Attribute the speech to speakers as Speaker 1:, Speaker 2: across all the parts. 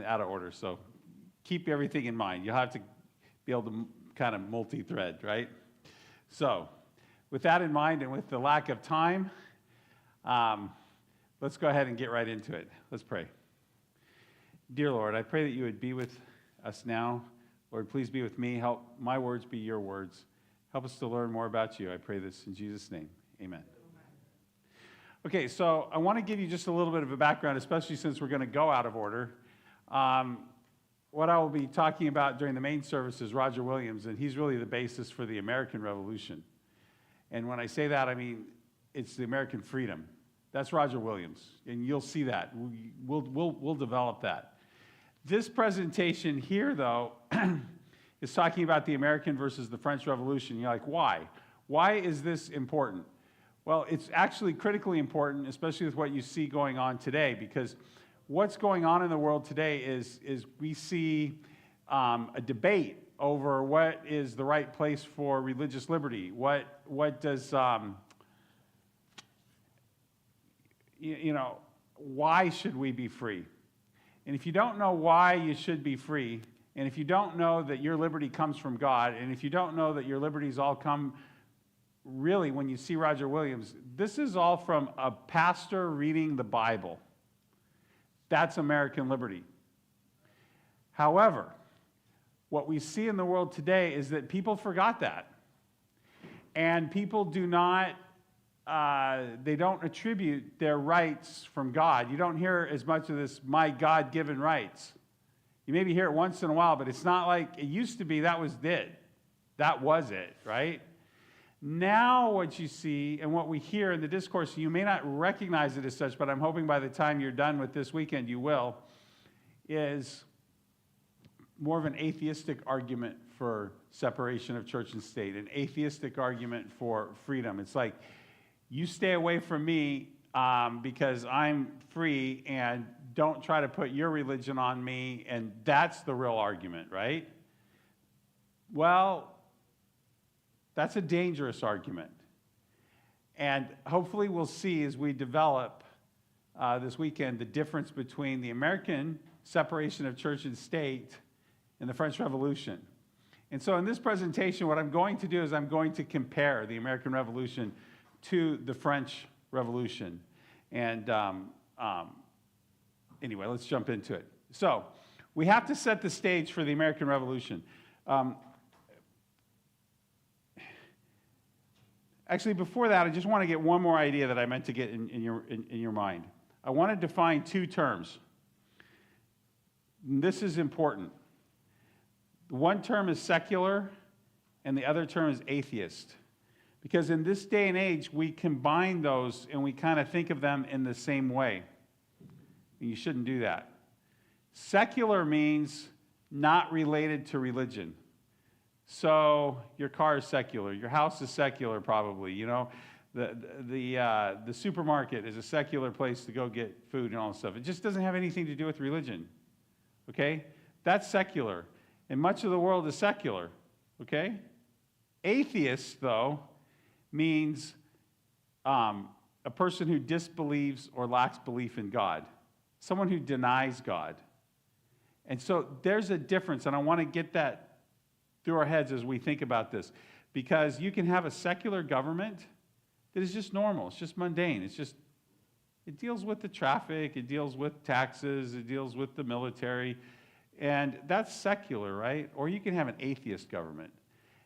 Speaker 1: out of order. So keep everything in mind. You'll have to be able to kind of multi-thread, right? So with that in mind and with the lack of time, let's go ahead and get right into it. Let's pray. Dear Lord, I pray that you would be with us now. Lord, please be with me. Help my words be your words. Help us to learn more about you. I pray this in Jesus' name. Amen. Okay, so I want to give you just a little bit of a background, especially since we're going to go out of order. What I will be talking about during the main service is Roger Williams, and he's really the basis for the American Revolution. And when I say that, I mean it's the American freedom. That's Roger Williams, and you'll see that. We'll develop that. This presentation here, though, is talking about the American versus the French Revolution. You're like, why? Why is this important? Well, it's actually critically important, especially with what you see going on today, because what's going on in the world today is we see a debate over what is the right place for religious liberty. What does why should we be free? And if you don't know why you should be free, and if you don't know that your liberty comes from God, and if you don't know that your liberties all come, really, when you see Roger Williams, this is all from a pastor reading the Bible. That's American liberty. However, what we see in the world today is that people forgot that. And people do not, they don't attribute their rights from God. You don't hear as much of this, my God-given rights. You maybe hear it once in a while, but it's not like it used to be. That was it. That was it, right? Now what you see and what we hear in the discourse, you may not recognize it as such, but I'm hoping by the time you're done with this weekend you will, is more of an atheistic argument for separation of church and state, an atheistic argument for freedom. It's like, you stay away from me because I'm free, and don't try to put your religion on me, and that's the real argument, right? Well, that's a dangerous argument. And hopefully we'll see as we develop this weekend the difference between the American separation of church and state and the French Revolution. And so in this presentation, what I'm going to do is I'm going to compare the American Revolution to the French Revolution. And anyway, let's jump into it. So we have to set the stage for the American Revolution. Actually, before that, I just want to get one more idea that I meant to get in your mind. I want to define two terms. And this is important. One term is secular, and the other term is atheist. Because in this day and age, we combine those, and we kind of think of them in the same way. And you shouldn't do that. Secular means not related to religion. So your car is secular. Your house is secular, probably. You know, the supermarket is a secular place to go get food and all this stuff. It just doesn't have anything to do with religion. Okay, that's secular, and much of the world is secular. Okay, atheist though means a person who disbelieves or lacks belief in God, someone who denies God. And so there's a difference, and I want to get that through our heads as we think about this, because you can have a secular government that is just normal, it's just mundane, it deals with the traffic, it deals with taxes, it deals with the military, and that's secular, right? Or you can have an atheist government,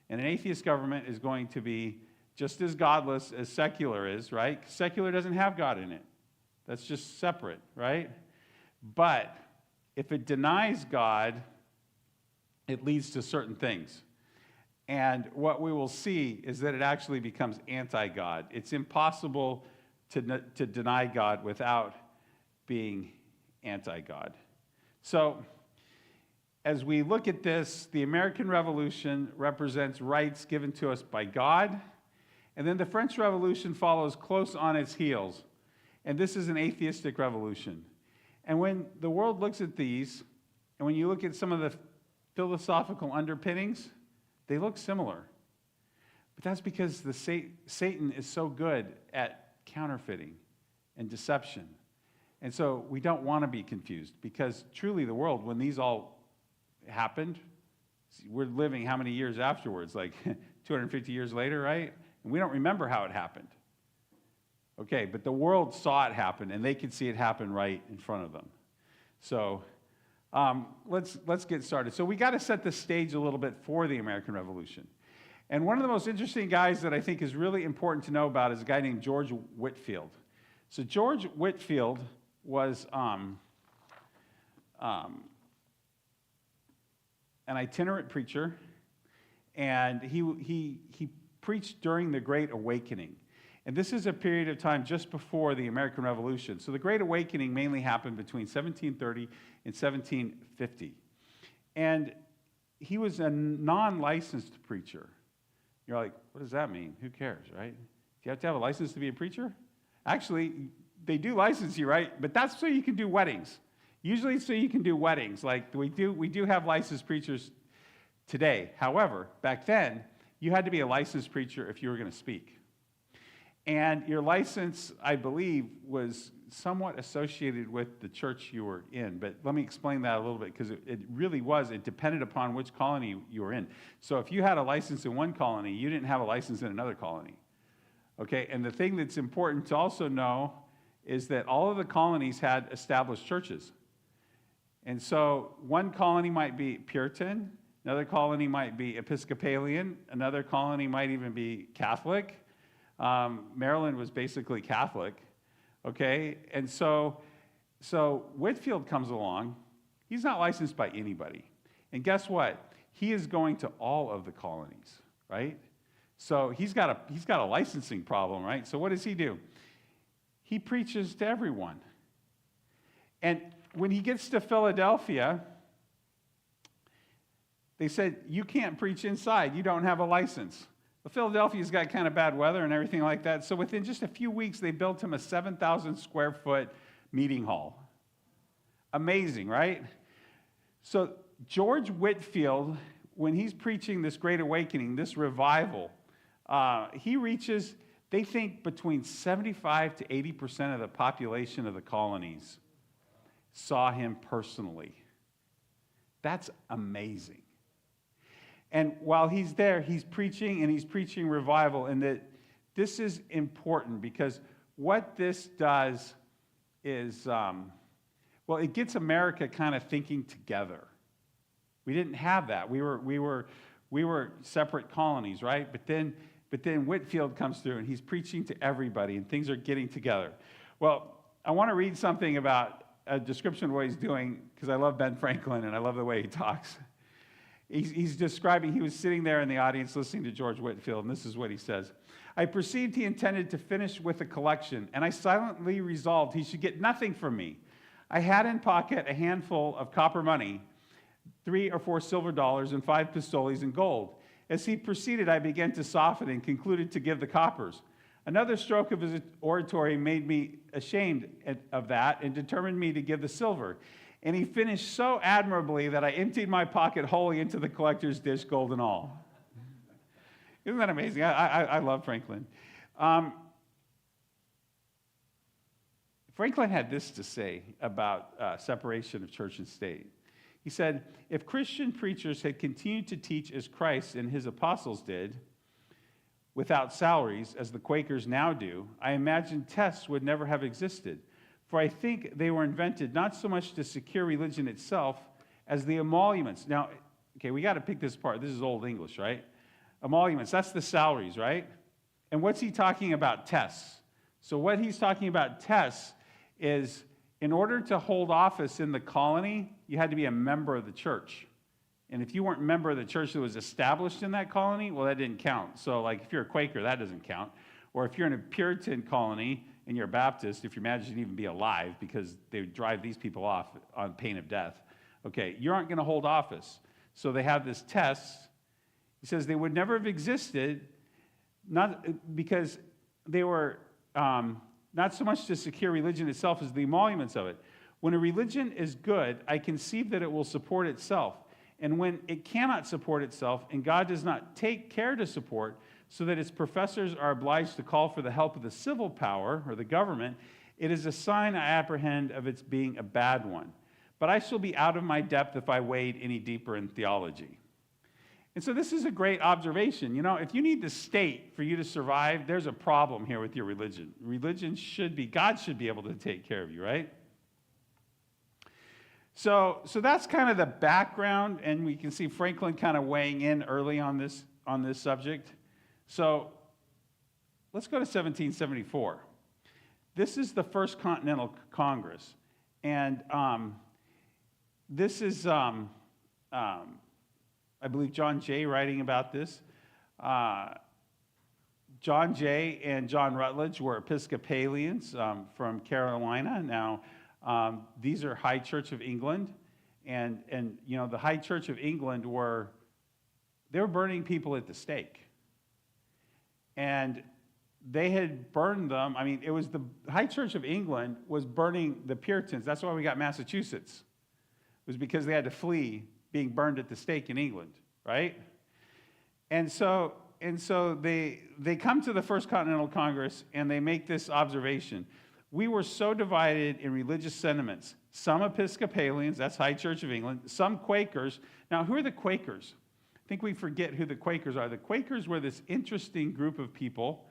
Speaker 1: and an atheist government is going to be just as godless as secular is, right? Secular doesn't have God in it. That's just separate, right? But if it denies God, it leads to certain things. And what we will see is that it actually becomes anti-God. It's impossible to deny God without being anti-God. So as we look at this, the American Revolution represents rights given to us by God, and then the French Revolution follows close on its heels. And this is an atheistic revolution. And when the world looks at these, and when you look at some of the philosophical underpinnings, they look similar. But that's because Satan is so good at counterfeiting and deception. And so we don't want to be confused, because truly the world, when these all happened, we're living how many years afterwards? Like 250 years later, right? And we don't remember how it happened. Okay, but the world saw it happen, and they could see it happen right in front of them. So let's get started. So we got to set the stage a little bit for the American Revolution. And one of the most interesting guys that I think is really important to know about is a guy named George Whitefield. So George Whitefield was an itinerant preacher, and he preached during the Great Awakening. And this is a period of time just before the American Revolution. So the Great Awakening mainly happened between 1730 and 1750. And he was a non-licensed preacher. You're like, what does that mean? Who cares, right? Do you have to have a license to be a preacher? Actually, they do license you, right? But that's so you can do weddings. Usually so you can do weddings. Like we do have licensed preachers today. However, back then, you had to be a licensed preacher if you were going to speak. And your license, I believe, was somewhat associated with the church you were in. But let me explain that a little bit, because it really was. It depended upon which colony you were in. So if you had a license in one colony, you didn't have a license in another colony. Okay, and the thing that's important to also know is that all of the colonies had established churches. And so one colony might be Puritan, another colony might be Episcopalian, another colony might even be Catholic. Maryland was basically Catholic, okay? And so Whitefield comes along. He's not licensed by anybody. And guess what? He is going to all of the colonies, right? So he's got a licensing problem, right? So what does he do? He preaches to everyone. And when he gets to Philadelphia, they said, you can't preach inside. You don't have a license. Well, Philadelphia's got kind of bad weather and everything like that. So within just a few weeks, they built him a 7,000 square foot meeting hall. Amazing, right? So George Whitefield, when he's preaching this Great Awakening, this revival, he reaches, they think, between 75 to 80% of the population of the colonies saw him personally. That's amazing. And while he's there, he's preaching, and he's preaching revival. And that this is important, because what this does is, it gets America kind of thinking together. We didn't have that. We were separate colonies, right? But then Whitefield comes through, and he's preaching to everybody, and things are getting together. Well, I want to read something about a description of what he's doing, because I love Ben Franklin, and I love the way he talks. He's describing, he was sitting there in the audience listening to George Whitefield, and this is what he says. I perceived he intended to finish with a collection, and I silently resolved he should get nothing from me. I had in pocket a handful of copper money, 3 or 4 silver dollars, and 5 pistoles in gold. As he proceeded, I began to soften and concluded to give the coppers. Another stroke of his oratory made me ashamed of that and determined me to give the silver. And he finished so admirably that I emptied my pocket wholly into the collector's dish, gold and all. Isn't that amazing? I love Franklin. Franklin had this to say about separation of church and state. He said, if Christian preachers had continued to teach as Christ and his apostles did, without salaries, as the Quakers now do, I imagine tests would never have existed. For I think they were invented not so much to secure religion itself as the emoluments. Now, okay, we got to pick this apart. This is Old English, right? Emoluments, that's the salaries, right? And what's he talking about? Tests. So what he's talking about tests is, in order to hold office in the colony, you had to be a member of the church. And if you weren't a member of the church that was established in that colony, well, that didn't count. So like if you're a Quaker, that doesn't count. Or if you're in a Puritan colony and you're a Baptist, if your marriage shouldn't even be alive, because they would drive these people off on pain of death. Okay, you aren't going to hold office. So they have this test. He says they would never have existed, not because they were not so much to secure religion itself as the emoluments of it. When a religion is good, I conceive that it will support itself. And when it cannot support itself, and God does not take care to support, so that its professors are obliged to call for the help of the civil power, or the government, It is a sign I apprehend of its being a bad one. But I shall be out of my depth if I wade any deeper in theology. And so this is a great observation. You know, if you need the state for you to survive, there's a problem here with your religion. Religion should be, God should be able to take care of you, right? So that's kind of the background, and we can see Franklin kind of weighing in early on this subject. So let's go to 1774. This is the First Continental Congress, and this is, I believe, John Jay writing about this. John Jay and John Rutledge were Episcopalians from Carolina. Now, these are High Church of England, and you know, the High Church of England they were burning people at the stake. And they had burned them. I mean, it was the High Church of England was burning the Puritans. That's why we got Massachusetts. It was because they had to flee being burned at the stake in England, right? And so they come to the First Continental Congress and they make this observation. We were so divided in religious sentiments. Some Episcopalians, that's High Church of England, some Quakers. Now, who are the Quakers? I think we forget who the Quakers are. The Quakers were this interesting group of people,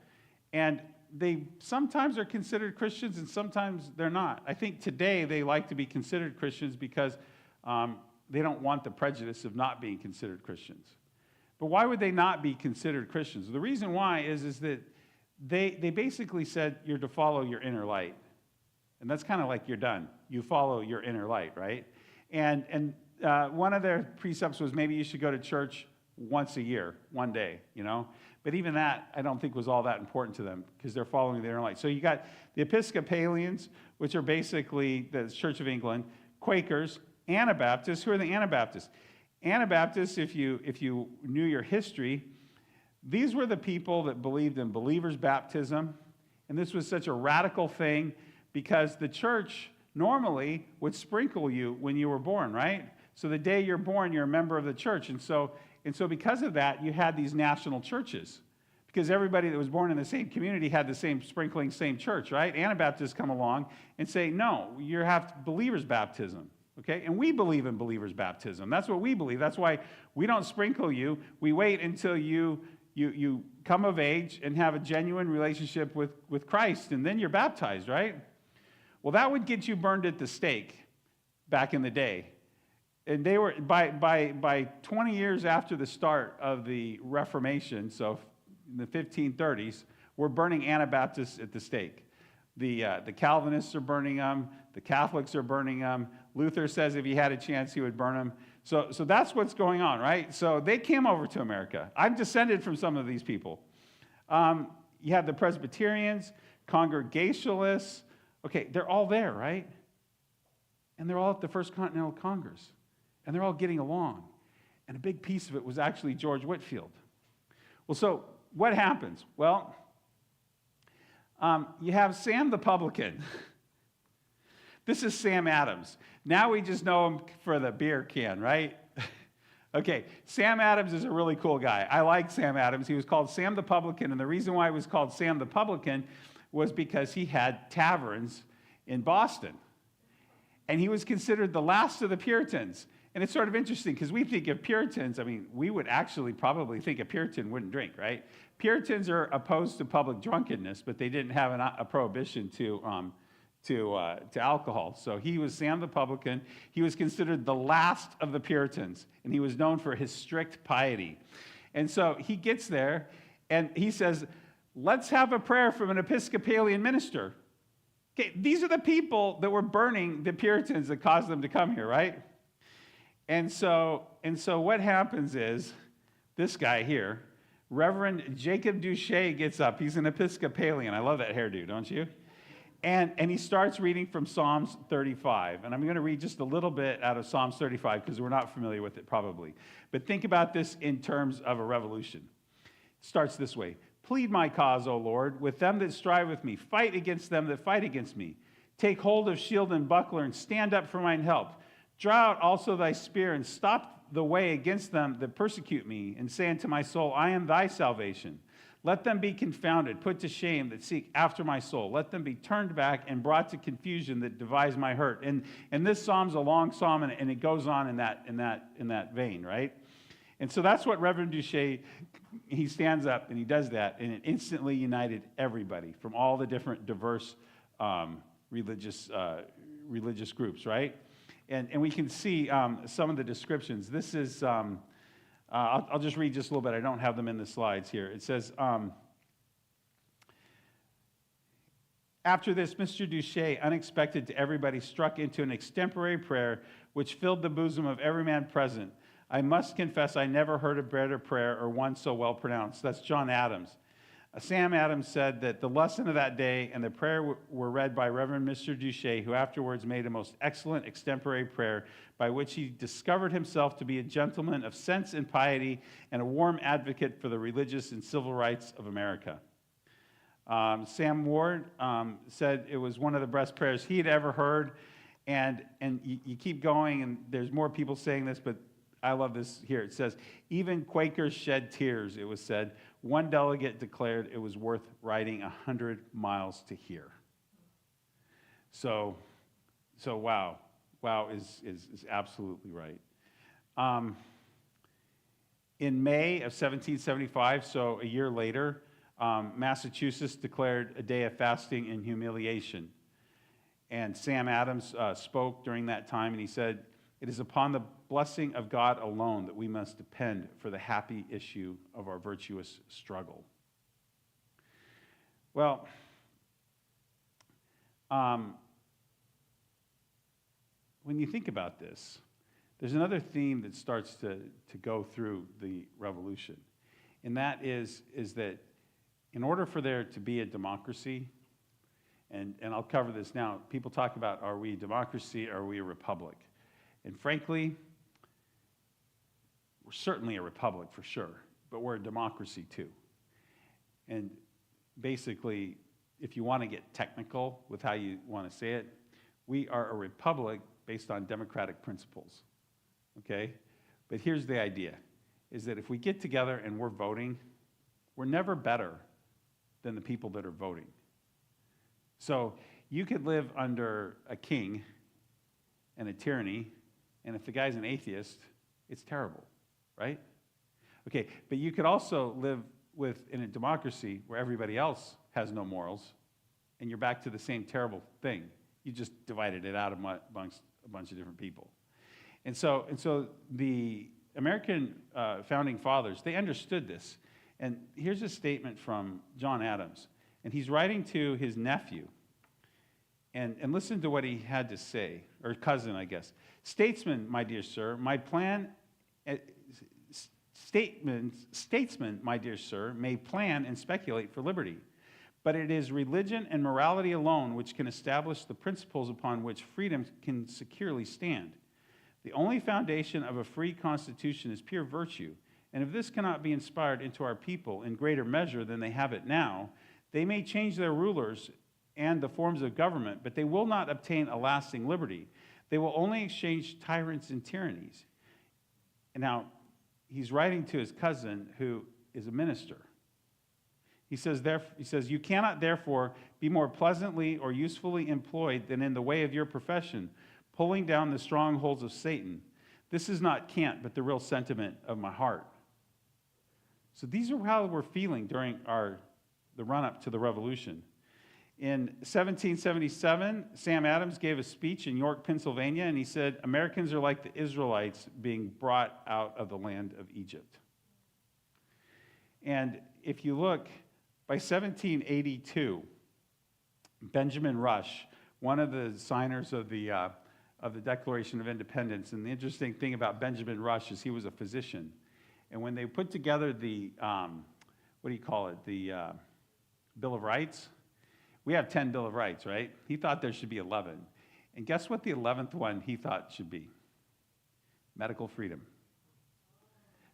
Speaker 1: and they sometimes are considered Christians and sometimes they're not. I think today they like to be considered Christians because they don't want the prejudice of not being considered Christians. But why would they not be considered Christians? The reason why is that they basically said you're to follow your inner light. And that's kind of like you're done. You follow your inner light, right? And one of their precepts was maybe you should go to church once a year, one day, you know? But even that, I don't think was all that important to them because they're following their inner light. So you got the Episcopalians, which are basically the Church of England, Quakers, Anabaptists. Who are the Anabaptists? Anabaptists, if you knew your history, these were the people that believed in believers' baptism. And this was such a radical thing because the church normally would sprinkle you when you were born, right? So the day you're born, you're a member of the church. And so because of that, you had these national churches. Because everybody that was born in the same community had the same sprinkling, same church, right? Anabaptists come along and say, no, you have believers' baptism. Okay, and we believe in believers' baptism. That's what we believe. That's why we don't sprinkle you. We wait until you come of age and have a genuine relationship with Christ, and then you're baptized, right? Well, that would get you burned at the stake back in the day. And they were, by 20 years after the start of the Reformation, so in the 1530s, we're burning Anabaptists at the stake. The Calvinists are burning them. The Catholics are burning them. Luther says if he had a chance, he would burn them. So that's what's going on, right? So they came over to America. I'm descended from some of these people. You have the Presbyterians, Congregationalists. Okay, they're all there, right? And they're all at the First Continental Congress. And they're all getting along. And a big piece of it was actually George Whitefield. Well, so what happens? Well, you have Sam the publican. This is Sam Adams. Now we just know him for the beer can, right? Okay, Sam Adams is a really cool guy. I like Sam Adams. He was called Sam the Publican, and the reason why he was called Sam the Publican was because he had taverns in Boston. And he was considered the last of the Puritans. And it's sort of interesting because we think of Puritans, I mean, we would actually probably think a Puritan wouldn't drink, right? Puritans are opposed to public drunkenness, but they didn't have a prohibition to alcohol. So he was Sam the Publican. He was considered the last of the Puritans, and he was known for his strict piety. And so he gets there, and he says, let's have a prayer from an Episcopalian minister. Okay, these are the people that were burning the Puritans that caused them to come here, right? And so what happens is, this guy here, Reverend Jacob Duché, gets up. He's an Episcopalian. I love that hairdo, don't you? And he starts reading from Psalms 35. And I'm going to read just a little bit out of Psalms 35 because we're not familiar with it probably. But think about this in terms of a revolution. It starts this way. Plead my cause, O Lord, with them that strive with me. Fight against them that fight against me. Take hold of shield and buckler and stand up for mine help. Draw out also thy spear and stop the way against them that persecute me, and say unto my soul, I am thy salvation. Let them be confounded, put to shame that seek after my soul. Let them be turned back and brought to confusion that devise my hurt. And this psalm's a long psalm, and it goes on in that vein, right? And so that's what Reverend Duché, he stands up and he does that, and it instantly united everybody from all the different diverse religious groups, right? And we can see some of the descriptions. This is, I'll just read just a little bit. I don't have them in the slides here. It says, after this, Mr. Duché, unexpected to everybody, struck into an extemporary prayer which filled the bosom of every man present. I must confess I never heard a better prayer or one so well pronounced. That's John Adams. Sam Adams said that the lesson of that day and the prayer were read by Reverend Mr. Duché, who afterwards made a most excellent extemporary prayer by which he discovered himself to be a gentleman of sense and piety and a warm advocate for the religious and civil rights of America. Sam Ward said it was one of the best prayers he had ever heard, and you keep going, and there's more people saying this, but I love this here. It says, even Quakers shed tears, it was said. One delegate declared it was worth riding 100 miles to hear. So wow. Wow is absolutely right. In May of 1775, so a year later, Massachusetts declared a day of fasting and humiliation. And Sam Adams spoke during that time, and he said, it is upon the blessing of God alone that we must depend for the happy issue of our virtuous struggle. Well, when you think about this, there's another theme that starts to go through the revolution, and that is that in order for there to be a democracy, and I'll cover this now, people talk about, are we a democracy, or are we a republic? And frankly, we're certainly a republic for sure, but we're a democracy too. And basically, if you want to get technical with how you want to say it, we are a republic based on democratic principles, okay? But here's the idea, is that if we get together and we're voting, we're never better than the people that are voting. So you could live under a king and a tyranny, and if the guy's an atheist, it's terrible, right? Okay, but you could also live in a democracy where everybody else has no morals, and you're back to the same terrible thing. You just divided it out amongst a bunch of different people. And so the American founding fathers, they understood this. And here's a statement from John Adams, and he's writing to his nephew. And listen to what he had to say, or cousin, I guess. Statesman, my dear sir, my plan... Statesmen, my dear sir, may plan and speculate for liberty, but it is religion and morality alone which can establish the principles upon which freedom can securely stand. The only foundation of a free constitution is pure virtue, and if this cannot be inspired into our people in greater measure than they have it now, they may change their rulers and the forms of government, but they will not obtain a lasting liberty. They will only exchange tyrants and tyrannies. And now, he's writing to his cousin who is a minister. He says, you cannot therefore be more pleasantly or usefully employed than in the way of your profession, pulling down the strongholds of Satan. This is not cant, but the real sentiment of my heart. So these are how we're feeling during the run-up to the revolution. In 1777, Sam Adams gave a speech in York, Pennsylvania, and he said, Americans are like the Israelites being brought out of the land of Egypt. And if you look, by 1782, Benjamin Rush, one of the signers of the Declaration of Independence, and the interesting thing about Benjamin Rush is he was a physician. And when they put together the, the Bill of Rights, we have 10 Bill of Rights, right? He thought there should be 11. And guess what the 11th one he thought should be? Medical freedom.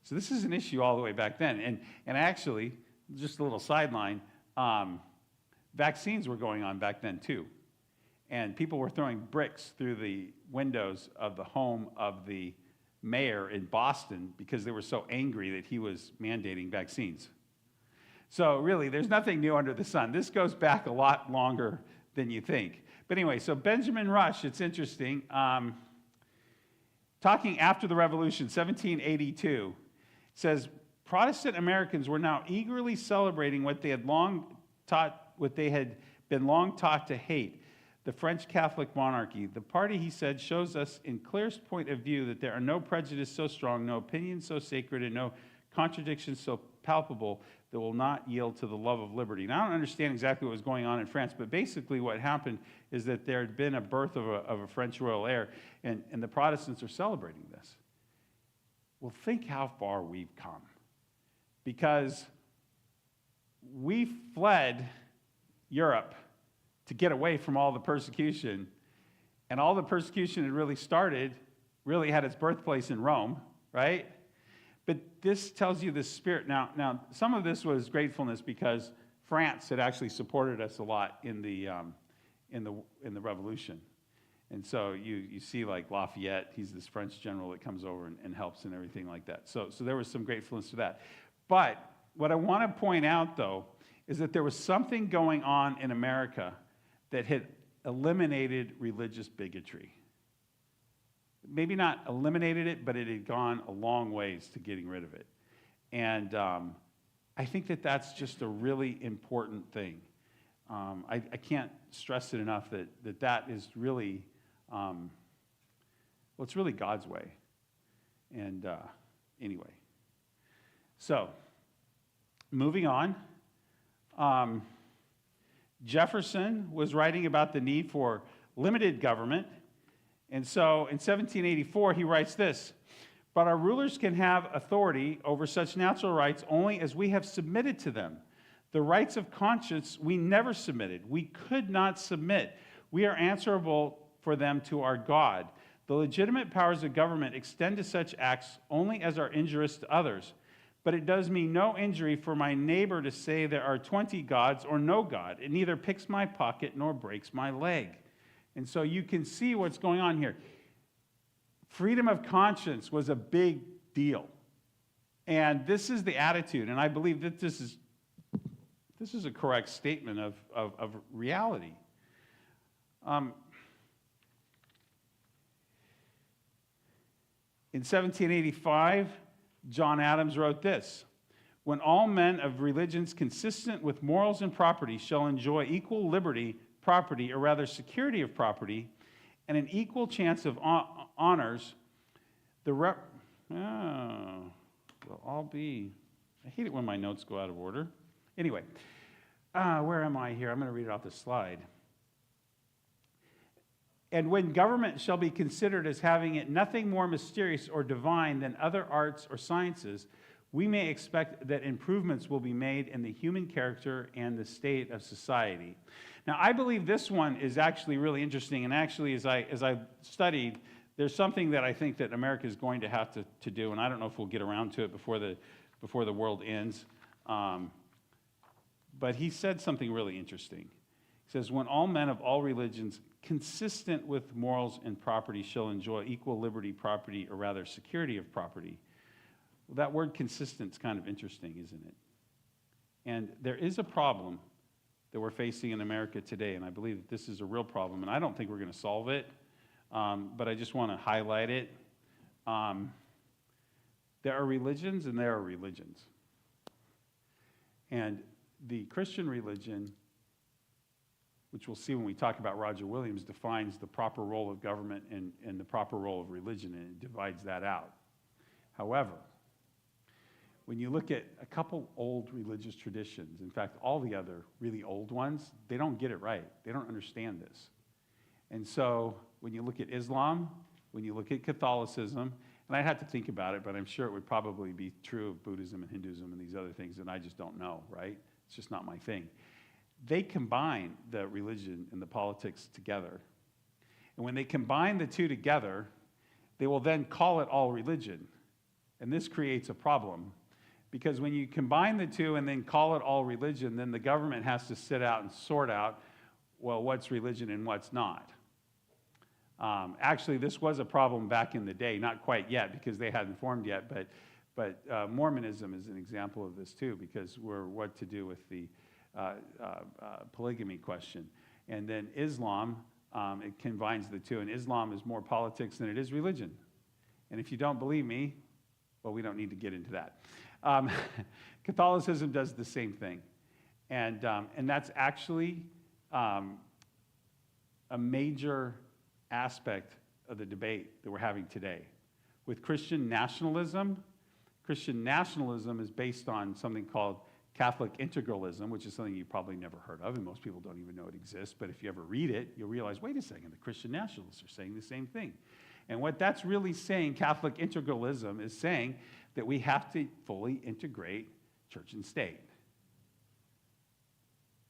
Speaker 1: So this is an issue all the way back then. And actually, just a little sideline, vaccines were going on back then too. And people were throwing bricks through the windows of the home of the mayor in Boston because they were so angry that he was mandating vaccines. So really, there's nothing new under the sun. This goes back a lot longer than you think. But anyway, so Benjamin Rush, it's interesting. Talking after the Revolution, 1782, says Protestant Americans were now eagerly celebrating what they had been long taught to hate, the French Catholic monarchy. The party, he said, shows us in clearest point of view that there are no prejudices so strong, no opinions so sacred, and no contradictions so palpable that will not yield to the love of liberty. Now, I don't understand exactly what was going on in France, but basically what happened is that there had been a birth of a French royal heir, and the Protestants are celebrating this. Well, think how far we've come. Because we fled Europe to get away from all the persecution, and all the persecution had really had its birthplace in Rome, right? But this tells you the spirit. Now, some of this was gratefulness because France had actually supported us a lot in the Revolution, and so you see like Lafayette. He's this French general that comes over and helps and everything like that. So there was some gratefulness to that. But what I want to point out though is that there was something going on in America that had eliminated religious bigotry. Maybe not eliminated it, but it had gone a long ways to getting rid of it. And I think that that's just a really important thing. I can't stress it enough that is really, it's really God's way. And anyway, so moving on. Jefferson was writing about the need for limited government. And so in 1784, he writes this: "But our rulers can have authority over such natural rights only as we have submitted to them. The rights of conscience we never submitted. We could not submit. We are answerable for them to our God. The legitimate powers of government extend to such acts only as are injurious to others. But it does me no injury for my neighbor to say there are 20 gods or no God. It neither picks my pocket nor breaks my leg." And so you can see what's going on here. Freedom of conscience was a big deal. And this is the attitude, and I believe that this is a correct statement of reality. In 1785, John Adams wrote this: "When all men of religions consistent with morals and property shall enjoy equal liberty, property, or rather security of property, and an equal chance of honors, will all be..." I hate it when my notes go out of order. Anyway, where am I here? I'm going to read it off the slide. "And when government shall be considered as having it nothing more mysterious or divine than other arts or sciences, we may expect that improvements will be made in the human character and the state of society." Now, I believe this one is actually really interesting, and actually, as I studied, there's something that I think that America is going to have to do, and I don't know if we'll get around to it before the world ends. But he said something really interesting. He says, "When all men of all religions consistent with morals and property shall enjoy equal liberty, property, or rather security of property." Well, that word consistent is kind of interesting, isn't it? And there is a problem that we're facing in America today, and I believe that this is a real problem, and I don't think we're going to solve it, but I just want to highlight it. There are religions and there are religions. And the Christian religion, which we'll see when we talk about Roger Williams, defines the proper role of government and the proper role of religion, and it divides that out. However, when you look at a couple old religious traditions, in fact, all the other really old ones, they don't get it right. They don't understand this. And so when you look at Islam, when you look at Catholicism, and I'd have to think about it, but I'm sure it would probably be true of Buddhism and Hinduism and these other things, and I just don't know, right? It's just not my thing. They combine the religion and the politics together. And when they combine the two together, they will then call it all religion. And this creates a problem. Because when you combine the two and then call it all religion, then the government has to sit out and sort out, well, what's religion and what's not. Actually, this was a problem back in the day, not quite yet because they hadn't formed yet, but But Mormonism is an example of this too, because we're what to do with the polygamy question. And then Islam, it combines the two, and Islam is more politics than it is religion. And if you don't believe me, well, we don't need to get into that. Catholicism does the same thing. And that's actually a major aspect of the debate that we're having today. With Christian nationalism is based on something called Catholic integralism, which is something you probably never heard of, and most people don't even know it exists. But if you ever read it, you'll realize, wait a second, the Christian nationalists are saying the same thing. And what that's really saying, Catholic integralism, is saying that we have to fully integrate church and state.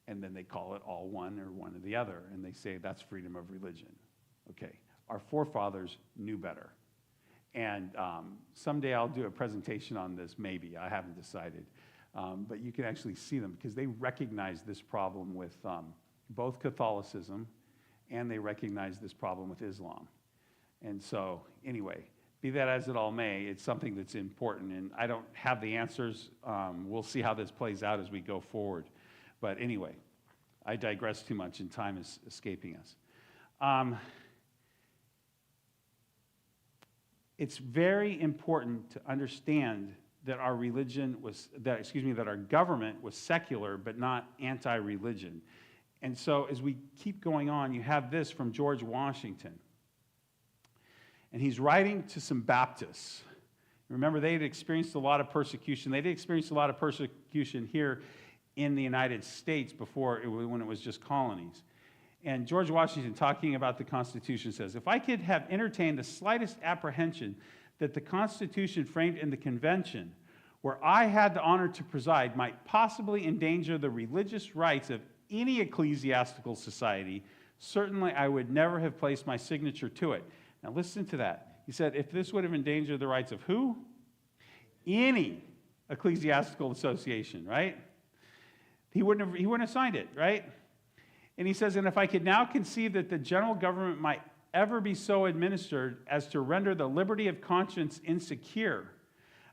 Speaker 1: And then they call it all one or one or the other, and they say that's freedom of religion. Okay, our forefathers knew better. And someday I'll do a presentation on this, maybe. I haven't decided. But you can actually see them because they recognize this problem with both Catholicism, and they recognize this problem with Islam. And so, anyway, be that as it all may, it's something that's important, and I don't have the answers. We'll see how this plays out as we go forward. But anyway, I digress too much, and time is escaping us. It's very important to understand that our that our government was secular, but not anti-religion. And so, as we keep going on, you have this from George Washington. And he's writing to some Baptists. Remember, they had experienced a lot of persecution. They had experienced a lot of persecution here in the United States when it was just colonies. And George Washington, talking about the Constitution, says, "If I could have entertained the slightest apprehension that the Constitution framed in the Convention, where I had the honor to preside, might possibly endanger the religious rights of any ecclesiastical society, certainly I would never have placed my signature to it." Now listen to that. He said, if this would have endangered the rights of who? Any ecclesiastical association, right? He wouldn't have signed it, right? And he says, and if I could now conceive that the general government might ever be so administered as to render the liberty of conscience insecure,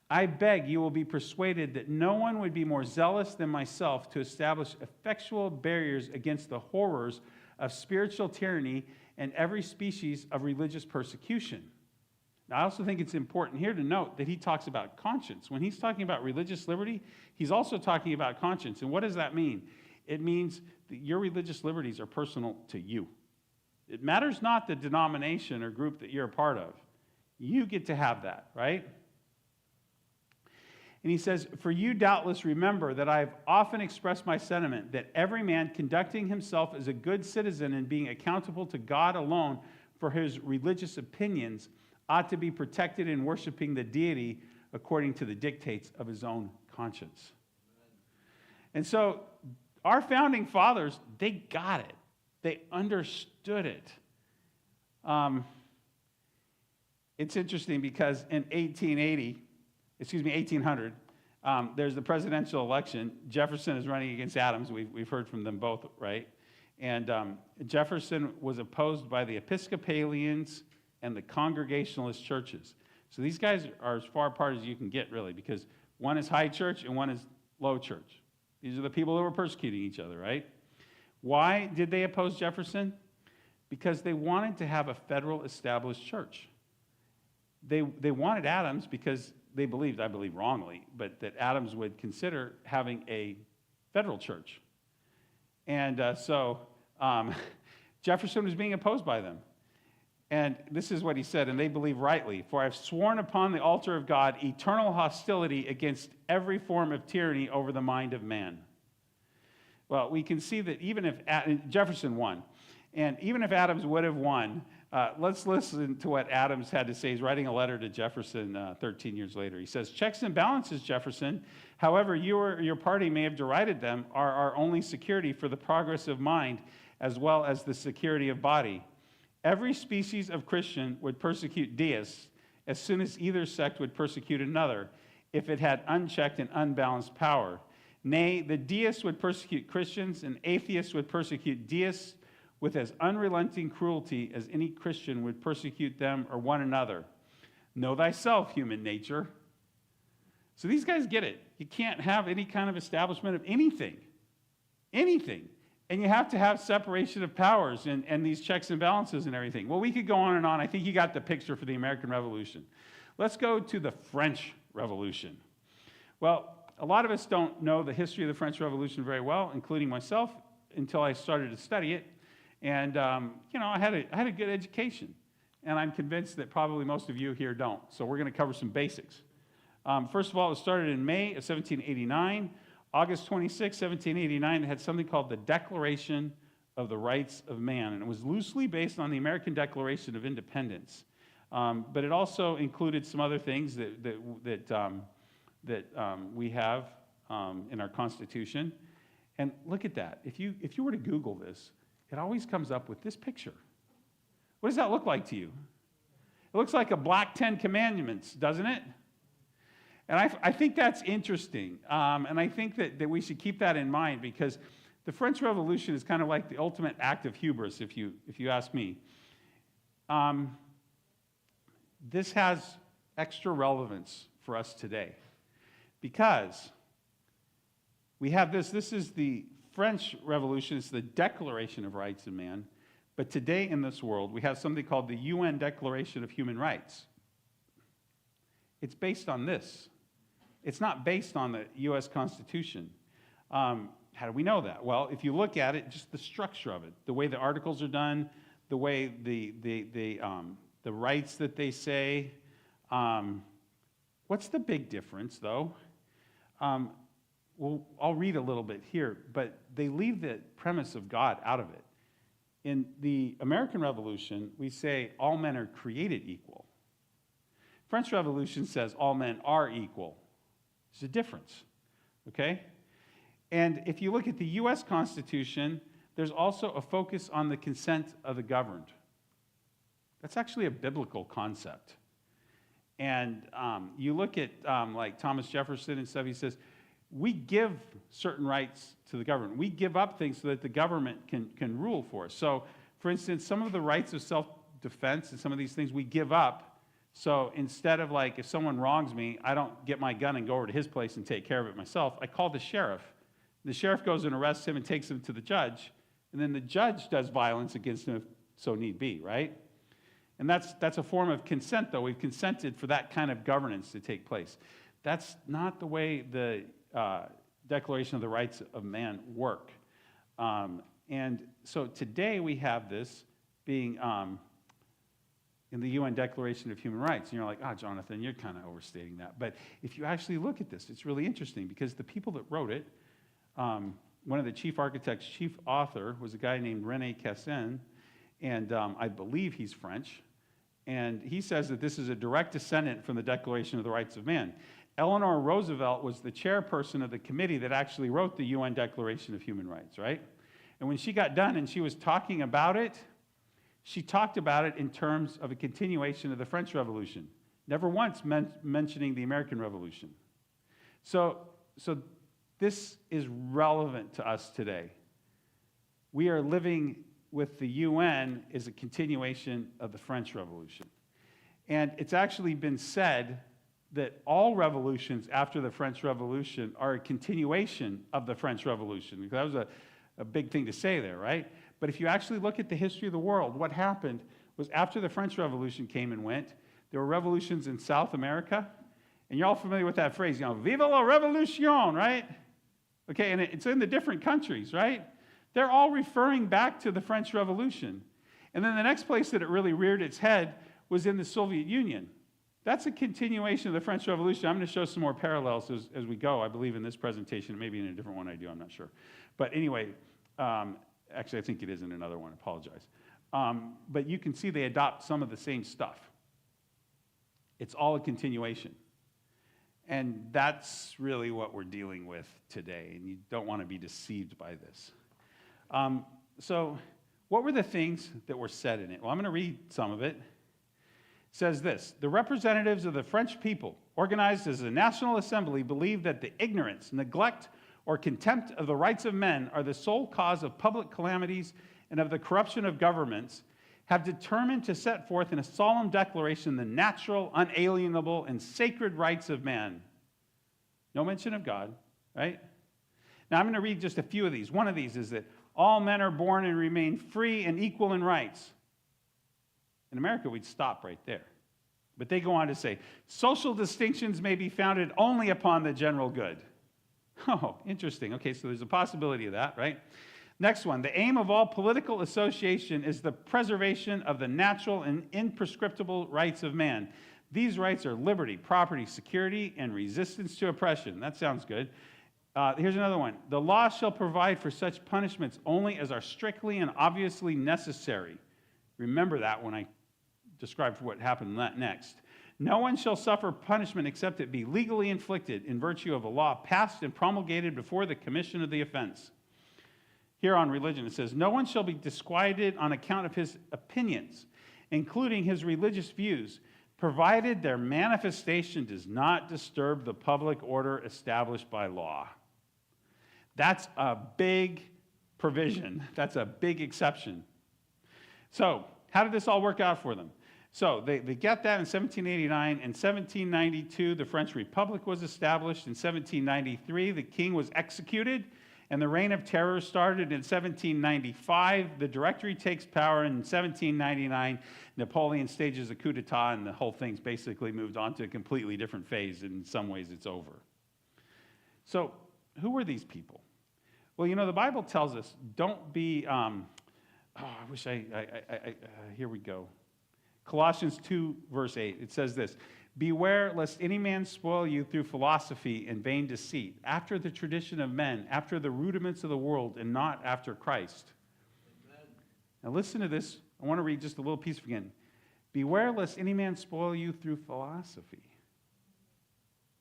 Speaker 1: I beg you will be persuaded that no one would be more zealous than myself to establish effectual barriers against the horrors of spiritual tyranny and every species of religious persecution. Now, I also think it's important here to note that he talks about conscience. When he's talking about religious liberty, he's also talking about conscience. And what does that mean? It means that your religious liberties are personal to you. It matters not the denomination or group that you're a part of. You get to have that, right? And he says, for you doubtless remember that I have often expressed my sentiment that every man conducting himself as a good citizen and being accountable to God alone for his religious opinions ought to be protected in worshiping the deity according to the dictates of his own conscience. And so our founding fathers, they got it. They understood it. It's interesting because in 1800, there's the presidential election. Jefferson is running against Adams. We've heard from them both, right? And Jefferson was opposed by the Episcopalians and the Congregationalist churches. So these guys are as far apart as you can get, really, because one is high church and one is low church. These are the people who were persecuting each other, right? Why did they oppose Jefferson? Because they wanted to have a federal established church. They wanted Adams because they believed, I believe wrongly, but that Adams would consider having a federal church. And so Jefferson was being opposed by them. And this is what he said, and they believe rightly, for I have sworn upon the altar of God eternal hostility against every form of tyranny over the mind of man. Well, we can see that even if Jefferson won, and even if Adams would have won, let's listen to what Adams had to say. He's writing a letter to Jefferson 13 years later. He says, checks and balances, Jefferson, however you or your party may have derided them, are our only security for the progress of mind as well as the security of body. Every species of Christian would persecute deists as soon as either sect would persecute another if it had unchecked and unbalanced power. Nay, the deists would persecute Christians, and atheists would persecute deists with as unrelenting cruelty as any Christian would persecute them or one another. Know thyself, human nature. So these guys get it. You can't have any kind of establishment of anything. Anything. And you have to have separation of powers and these checks and balances and everything. Well, we could go on and on. I think you got the picture for the American Revolution. Let's go to the French Revolution. Well, a lot of us don't know the history of the French Revolution very well, including myself, until I started to study it. And, I had a good education. And I'm convinced that probably most of you here don't. So we're going to cover some basics. First of all, it started in May of 1789. August 26, 1789, it had something called the Declaration of the Rights of Man, and it was loosely based on the American Declaration of Independence. But it also included some other things that we have in our Constitution. And look at that. If you were to Google this, it always comes up with this picture. What does that look like to you? It looks like a black 10 Commandments, doesn't it? And I think that's interesting, and I think that we should keep that in mind, because the French Revolution is kind of like the ultimate act of hubris, if you ask me. This has extra relevance for us today, because we have this. This is the French Revolution. It's the Declaration of Rights of Man. But today in this world, we have something called the UN Declaration of Human Rights. It's based on this. It's not based on the U.S. Constitution. How do we know that? Well, if you look at it, just the structure of it, the way the articles are done, the way the rights that they say. What's the big difference, though? Well, I'll read a little bit here, but they leave the premise of God out of it. In the American Revolution, we say all men are created equal. French Revolution says all men are equal. There's a difference, okay? And if you look at the U.S. Constitution, there's also a focus on the consent of the governed. That's actually a biblical concept. And you look at like Thomas Jefferson and stuff, he says, we give certain rights to the government. We give up things so that the government can rule for us. So, for instance, some of the rights of self-defense and some of these things we give up. So instead of like, if someone wrongs me, I don't get my gun and go over to his place and take care of it myself. I call the sheriff. The sheriff goes and arrests him and takes him to the judge. And then the judge does violence against him if so need be, right? And that's a form of consent, though. We've consented for that kind of governance to take place. That's not the way the Declaration of the Rights of Man work. And so today we have this being in the UN Declaration of Human Rights. And you're like, Jonathan, you're kind of overstating that. But if you actually look at this, it's really interesting, because the people that wrote it, one of the chief architects, chief author, was a guy named René Cassin, and I believe he's French. And he says that this is a direct descendant from the Declaration of the Rights of Man. Eleanor Roosevelt was the chairperson of the committee that actually wrote the UN Declaration of Human Rights, right? And when she got done and she was talking about it, she talked about it in terms of a continuation of the French Revolution, never once mentioning the American Revolution. So this is relevant to us today. We are living with the UN as a continuation of the French Revolution. And it's actually been said that all revolutions after the French Revolution are a continuation of the French Revolution. That was a big thing to say there, right? But if you actually look at the history of the world, what happened was after the French Revolution came and went, there were revolutions in South America. And you're all familiar with that phrase, Viva la Revolution, right? Okay, and it's in the different countries, right? They're all referring back to the French Revolution. And then the next place that it really reared its head was in the Soviet Union. That's a continuation of the French Revolution. I'm going to show some more parallels as we go, I believe, in this presentation. Maybe in a different one I do, I'm not sure. But anyway, actually, I think it is in another one. I apologize. But you can see they adopt some of the same stuff. It's all a continuation. And that's really what we're dealing with today. And you don't want to be deceived by this. So what were the things that were said in it? Well, I'm going to read some of it. It says this: the representatives of the French people, organized as a national assembly, believe that the ignorance, neglect, or contempt of the rights of men are the sole cause of public calamities and of the corruption of governments, have determined to set forth in a solemn declaration the natural, unalienable, and sacred rights of man. No mention of God, right? Now, I'm going to read just a few of these. One of these is that all men are born and remain free and equal in rights. In America, we'd stop right there. But they go on to say, social distinctions may be founded only upon the general good. Oh, interesting. Okay, so there's a possibility of that, right? Next one, the aim of all political association is the preservation of the natural and imprescriptible rights of man. These rights are liberty, property, security, and resistance to oppression. That sounds good. Here's another one. The law shall provide for such punishments only as are strictly and obviously necessary. Remember that when I describe what happened next. No one shall suffer punishment except it be legally inflicted in virtue of a law passed and promulgated before the commission of the offense. Here on religion, it says, no one shall be disquieted on account of his opinions, including his religious views, provided their manifestation does not disturb the public order established by law. That's a big provision. That's a big exception. So, how did this all work out for them? So, they get that in 1789. In 1792, the French Republic was established. In 1793, the king was executed, and the Reign of Terror started in 1795. The Directory takes power in 1799. Napoleon stages a coup d'etat, and the whole thing's basically moved on to a completely different phase. In some ways, it's over. So, who were these people? Well, the Bible tells us, don't be, here we go. Colossians 2, verse 8, it says this, beware lest any man spoil you through philosophy and vain deceit, after the tradition of men, after the rudiments of the world, and not after Christ. Amen. Now listen to this. I want to read just a little piece again. Beware lest any man spoil you through philosophy.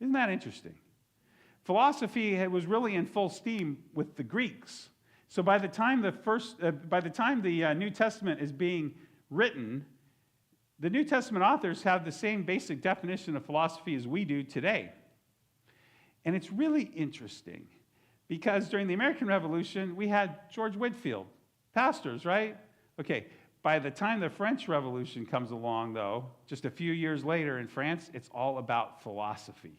Speaker 1: Isn't that interesting? Philosophy was really in full steam with the Greeks. So by the time the New Testament is being written, the New Testament authors have the same basic definition of philosophy as we do today. And it's really interesting because during the American Revolution, we had George Whitefield, pastors, right? Okay, by the time the French Revolution comes along, though, just a few years later in France, it's all about philosophy.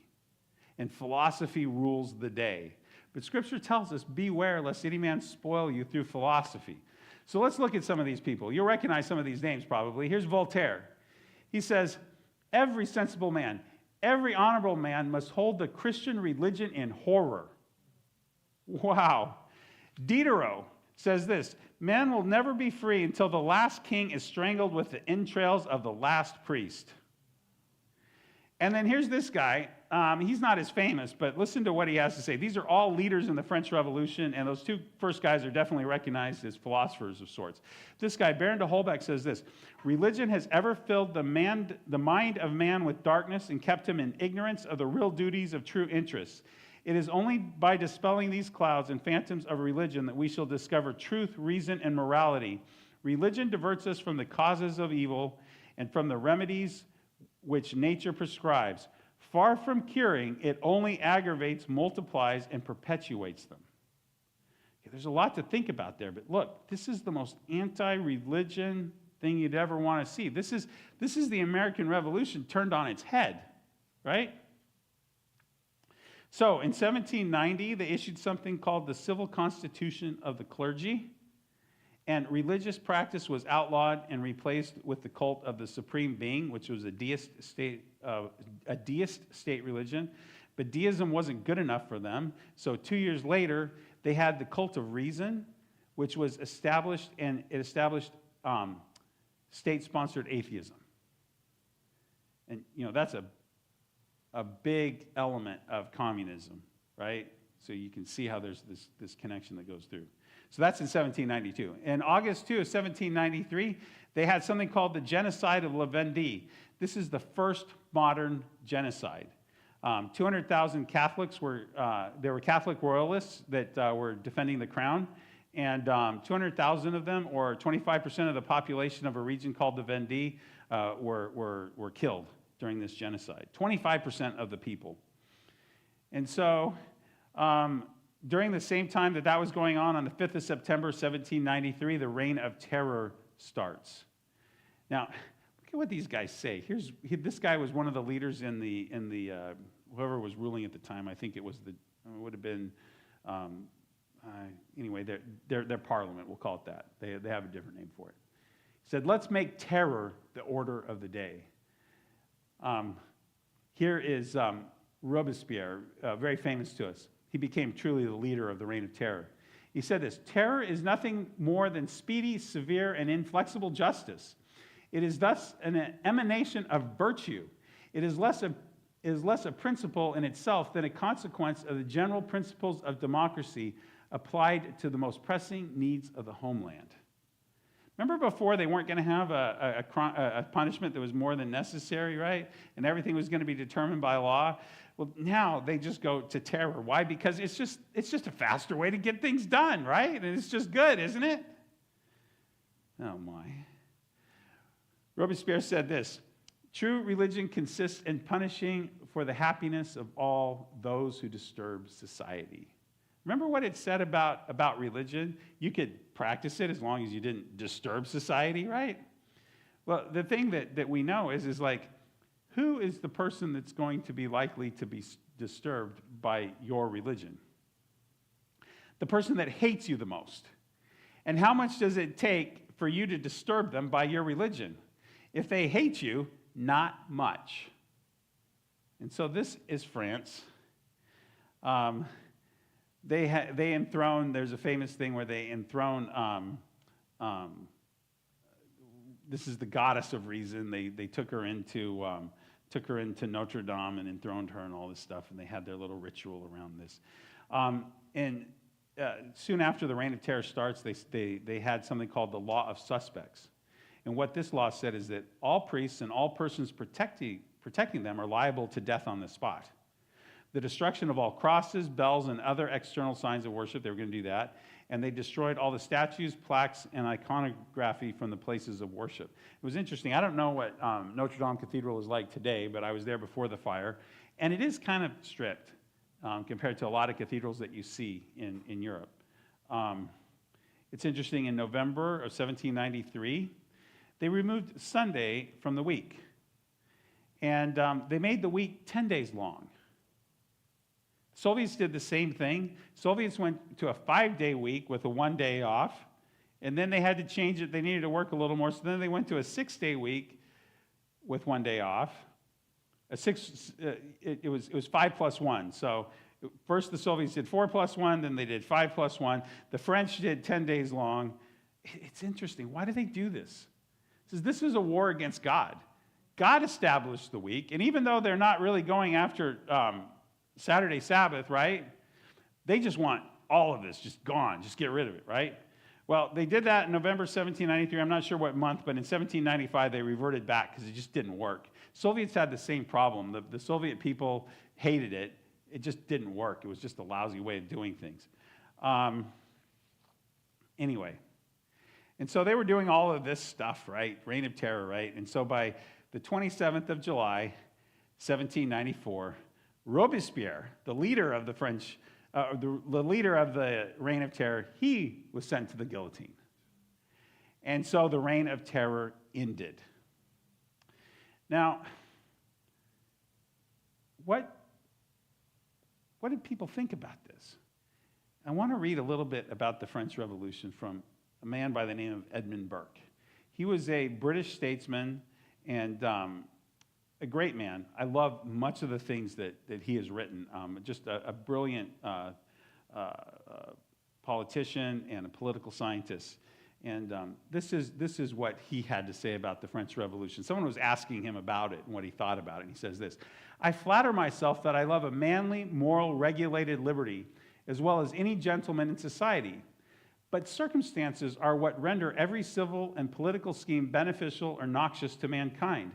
Speaker 1: And philosophy rules the day. But Scripture tells us, beware lest any man spoil you through philosophy. So let's look at some of these people. You'll recognize some of these names probably. Here's Voltaire. He says, every sensible man, every honorable man must hold the Christian religion in horror. Wow. Diderot says this, man will never be free until the last king is strangled with the entrails of the last priest. And then here's this guy. He's not as famous, but listen to what he has to say. These are all leaders in the French Revolution, and those two first guys are definitely recognized as philosophers of sorts. This guy, Baron de Holbeck, says this, religion has ever filled the mind of man with darkness and kept him in ignorance of the real duties of true interests. It is only by dispelling these clouds and phantoms of religion that we shall discover truth, reason, and morality. Religion diverts us from the causes of evil and from the remedies which nature prescribes. Far from curing, it only aggravates, multiplies, and perpetuates them. Okay, there's a lot to think about there, but look, this is the most anti-religion thing you'd ever want to see. This is the American Revolution turned on its head, right? So in 1790, they issued something called the Civil Constitution of the Clergy. And religious practice was outlawed and replaced with the cult of the Supreme Being, which was a deist state religion. But deism wasn't good enough for them. So 2 years later, they had the cult of reason, which was established, and it established state-sponsored atheism. And, that's a big element of communism, right? So you can see how there's this connection that goes through. So that's in 1792. In August 2 of 1793, they had something called the Genocide of La Vendée. This is the first modern genocide. 200,000 Catholics there were Catholic royalists that were defending the crown, and 200,000 of them, or 25% of the population of a region called the Vendée, were killed during this genocide. 25% of the people. And so, during the same time that was going on the 5th of September, 1793, the Reign of Terror starts. Now, look at what these guys say. This guy was one of the leaders in the whoever was ruling at the time, I think it would have been, anyway, their parliament, we'll call it that. They have a different name for it. He said, let's make terror the order of the day. Here is Robespierre, very famous to us. He became truly the leader of the Reign of Terror. He said this: terror is nothing more than speedy, severe, and inflexible justice. It is thus an emanation of virtue. It is less a principle in itself than a consequence of the general principles of democracy applied to the most pressing needs of the homeland. Remember before they weren't going to have a punishment that was more than necessary, right? And everything was going to be determined by law. Well, now they just go to terror. Why? Because it's just a faster way to get things done, right? And it's just good, isn't it? Oh my. Robespierre said this: true religion consists in punishing for the happiness of all those who disturb society. Remember what it said about religion? You could practice it as long as you didn't disturb society, right? Well, the thing that we know is like, who is the person that's going to be likely to be disturbed by your religion? The person that hates you the most. And how much does it take for you to disturb them by your religion? If they hate you, not much. And so this is France. They enthrone, there's a famous thing where they enthrone, this is the goddess of reason. They took her into Notre Dame and enthroned her and all this stuff, and they had their little ritual around this. Soon after the Reign of Terror starts, they had something called the Law of Suspects. And what this law said is that all priests and all persons protecting them are liable to death on the spot. The destruction of all crosses, bells, and other external signs of worship, they were going to do that. And they destroyed all the statues, plaques, and iconography from the places of worship. It was interesting. I don't know what Notre Dame Cathedral is like today, but I was there before the fire. And it is kind of strict compared to a lot of cathedrals that you see in Europe. It's interesting, in November of 1793, they removed Sunday from the week. And they made the week 10 days long. Soviets did the same thing. Soviets went to a 5-day week with a 1 day off, and then they had to change it. They needed to work a little more, so then they went to a 6-day week with 1 day off. It was 5 plus 1. So first the Soviets did 4 plus 1, then they did 5 plus 1. The French did 10 days long. It's interesting. Why do they do this? It says this is a war against God. God established the week, and even though they're not really going after Saturday Sabbath, right? They just want all of this just gone, just get rid of it, right? Well, they did that in November 1793. I'm not sure what month, but in 1795 they reverted back because it just didn't work. Soviets had the same problem. The Soviet people hated it. It just didn't work. It was just a lousy way of doing things. Anyway, and so they were doing all of this stuff, right? Reign of Terror, right? And so by the 27th of July, 1794, Robespierre, the leader of the French, the leader of the Reign of Terror, he was sent to the guillotine. And so the Reign of Terror ended. Now, what did people think about this? I want to read a little bit about the French Revolution from a man by the name of Edmund Burke. He was a British statesman and a great man. I love much of the things that he has written. Just a brilliant politician and a political scientist. And this is what he had to say about the French Revolution. Someone was asking him about it and what he thought about it. And he says this: I flatter myself that I love a manly, moral, regulated liberty, as well as any gentleman in society. But circumstances are what render every civil and political scheme beneficial or noxious to mankind.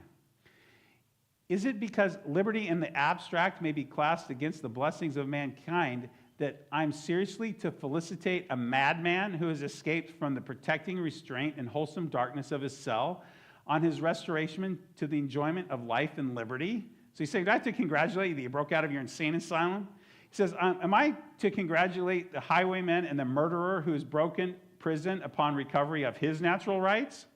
Speaker 1: Is it because liberty in the abstract may be classed against the blessings of mankind that I'm seriously to felicitate a madman who has escaped from the protecting restraint and wholesome darkness of his cell on his restoration to the enjoyment of life and liberty? So he's saying, do I have to congratulate you that you broke out of your insane asylum? He says, am I to congratulate the highwayman and the murderer who has broken prison upon recovery of his natural rights?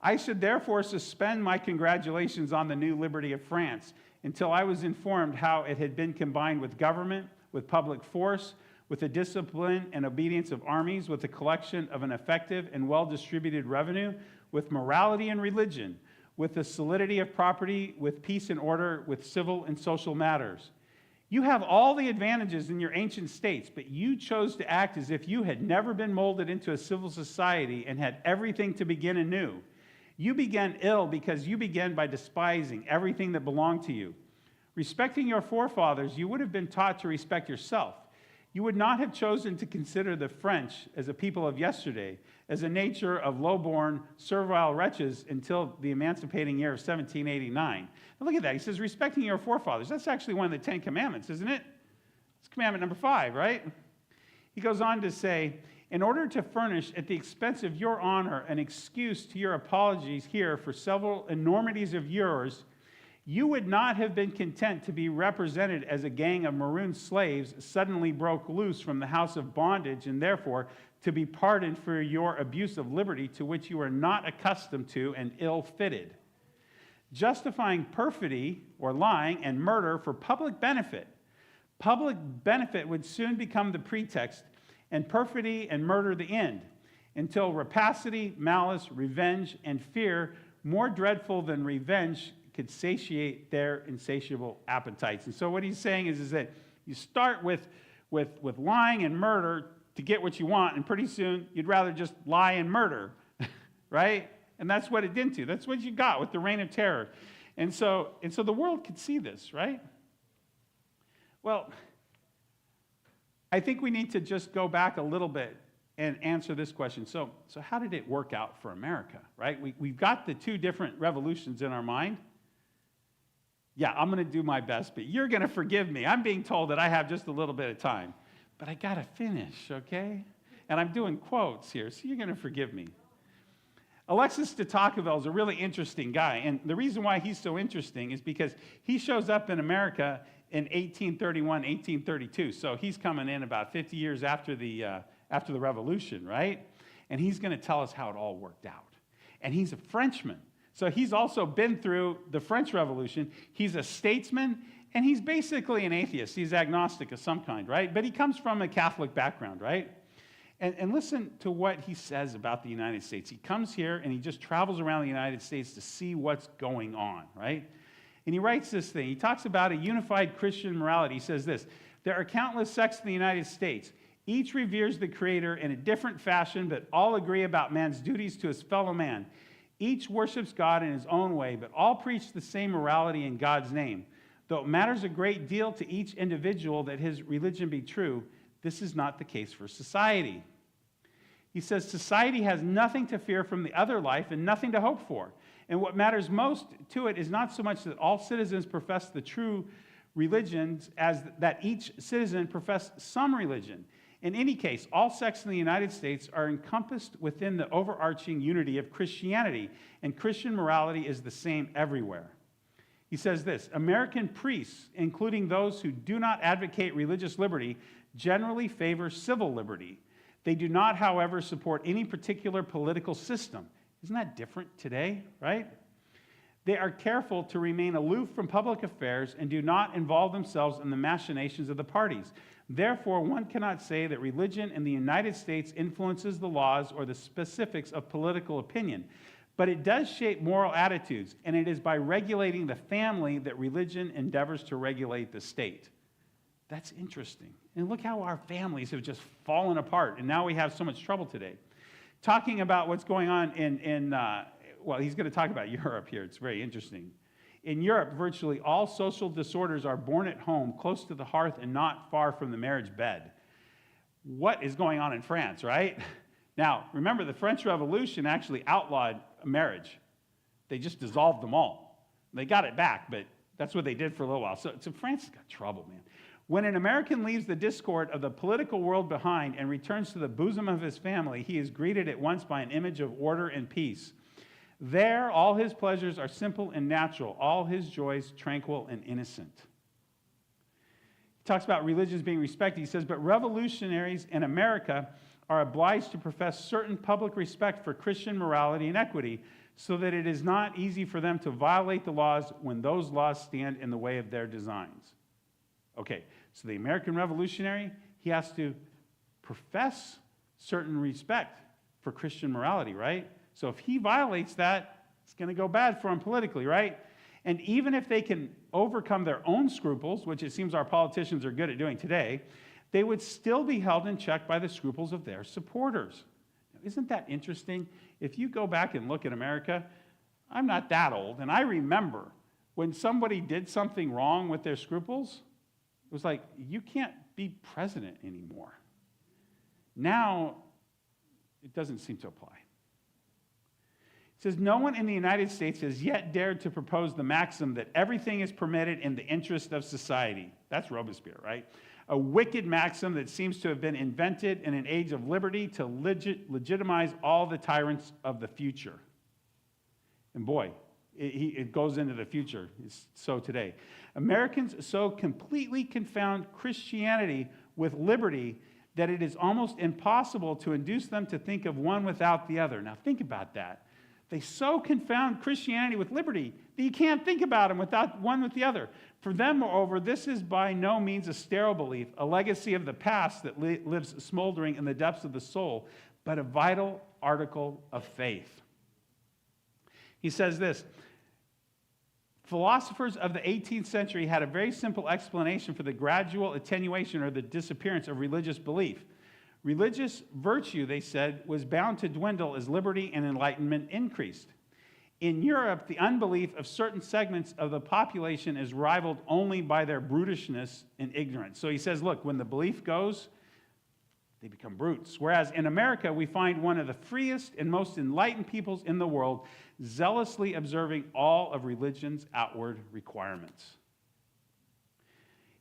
Speaker 1: I should therefore suspend my congratulations on the new liberty of France until I was informed how it had been combined with government, with public force, with the discipline and obedience of armies, with the collection of an effective and well-distributed revenue, with morality and religion, with the solidity of property, with peace and order, with civil and social matters. You have all the advantages in your ancient states, but you chose to act as if you had never been molded into a civil society and had everything to begin anew. You began ill because you began by despising everything that belonged to you. Respecting your forefathers, you would have been taught to respect yourself. You would not have chosen to consider the French as a people of yesterday, as a nature of low-born, servile wretches until the emancipating year of 1789. Now look at that. He says, respecting your forefathers. That's actually one of the 10 Commandments, isn't it? It's commandment number 5, right? He goes on to say, in order to furnish at the expense of your honor an excuse to your apologies here for several enormities of yours, you would not have been content to be represented as a gang of marooned slaves suddenly broke loose from the house of bondage and therefore to be pardoned for your abuse of liberty to which you are not accustomed to and ill-fitted. Justifying perfidy or lying and murder for public benefit. Public benefit would soon become the pretext and perfidy and murder the end, until rapacity, malice, revenge, and fear, more dreadful than revenge, could satiate their insatiable appetites. And so what he's saying is that you start with lying and murder to get what you want, and pretty soon you'd rather just lie and murder, right? And that's what it did to. That's what you got with the reign of terror. And so the world could see this, right? Well, I think we need to just go back a little bit and answer this question. So how did it work out for America, right? We've got the 2 different revolutions in our mind. Yeah, I'm going to do my best, but you're going to forgive me. I'm being told that I have just a little bit of time, but I got to finish, okay? And I'm doing quotes here, so you're going to forgive me. Alexis de Tocqueville is a really interesting guy, and the reason why he's so interesting is because he shows up in America in 1831, 1832, so he's coming in about 50 years after the Revolution, right? And he's going to tell us how it all worked out. And he's a Frenchman. So he's also been through the French Revolution. He's a statesman, and he's basically an atheist. He's agnostic of some kind, right? But he comes from a Catholic background, right? And listen to what he says about the United States. He comes here, and he just travels around the United States to see what's going on, right? And he writes this thing. He talks about a unified Christian morality. He says this, there are countless sects in the United States. Each reveres the Creator in a different fashion, but all agree about man's duties to his fellow man. Each worships God in his own way, but all preach the same morality in God's name. Though it matters a great deal to each individual that his religion be true, this is not the case for society. He says society has nothing to fear from the other life and nothing to hope for. And what matters most to it is not so much that all citizens profess the true religions as that each citizen profess some religion. In any case, all sects in the United States are encompassed within the overarching unity of Christianity, and Christian morality is the same everywhere. He says this, American priests, including those who do not advocate religious liberty, generally favor civil liberty. They do not, however, support any particular political system. Isn't that different today, right? They are careful to remain aloof from public affairs and do not involve themselves in the machinations of the parties. Therefore, one cannot say that religion in the United States influences the laws or the specifics of political opinion, but it does shape moral attitudes, and it is by regulating the family that religion endeavors to regulate the state. That's interesting. And look how our families have just fallen apart, and now we have so much trouble today. Talking about what's going on well, he's going to talk about Europe here. It's very interesting. In Europe, virtually all social disorders are born at home, close to the hearth and not far from the marriage bed. What is going on in France, right? Now, remember, the French Revolution actually outlawed marriage. They just dissolved them all. They got it back, but that's what they did for a little while. So France has got trouble, man. When an American leaves the discord of the political world behind and returns to the bosom of his family, he is greeted at once by an image of order and peace. There, all his pleasures are simple and natural, all his joys tranquil and innocent. He talks about religions being respected. He says, but revolutionaries in America are obliged to profess certain public respect for Christian morality and equity, so that it is not easy for them to violate the laws when those laws stand in the way of their designs. Okay, so the American revolutionary, he has to profess certain respect for Christian morality, right? So if he violates that, it's going to go bad for him politically, right? And even if they can overcome their own scruples, which it seems our politicians are good at doing today, they would still be held in check by the scruples of their supporters. Now, isn't that interesting? If you go back and look at America, I'm not that old, and I remember when somebody did something wrong with their scruples, it was like, you can't be president anymore. Now, it doesn't seem to apply. It says, no one in the United States has yet dared to propose the maxim that everything is permitted in the interest of society. That's Robespierre, right? A wicked maxim that seems to have been invented in an age of liberty to legitimize all the tyrants of the future. And boy, it goes into the future. It's so today. Americans so completely confound Christianity with liberty that it is almost impossible to induce them to think of one without the other. Now think about that. They so confound Christianity with liberty that you can't think about them without one with the other. For them, moreover, this is by no means a sterile belief, a legacy of the past that lives smoldering in the depths of the soul, but a vital article of faith. He says this, philosophers of the 18th century had a very simple explanation for the gradual attenuation or the disappearance of religious belief. Religious virtue, they said, was bound to dwindle as liberty and enlightenment increased. In Europe, the unbelief of certain segments of the population is rivaled only by their brutishness and ignorance. So he says, look, when the belief goes, they become brutes. Whereas in America, we find one of the freest and most enlightened peoples in the world zealously observing all of religion's outward requirements.